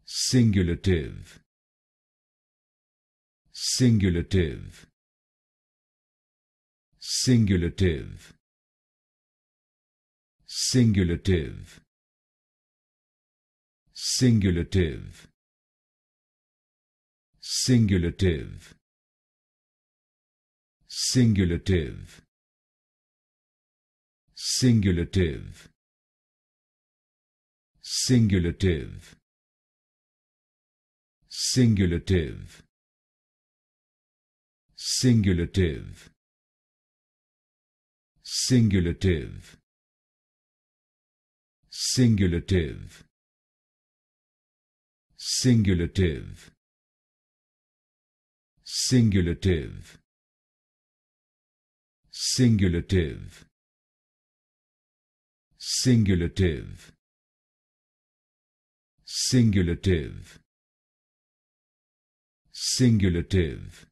Singulative. Singulative. Singulative. Singulative. Singulative. Singulative. Singulative. Singulative. Singulative. Singulative. Singulative. Singulative. Singulative. Singulative. Singulative. Singulative. Singulative. Singulative. Singulative.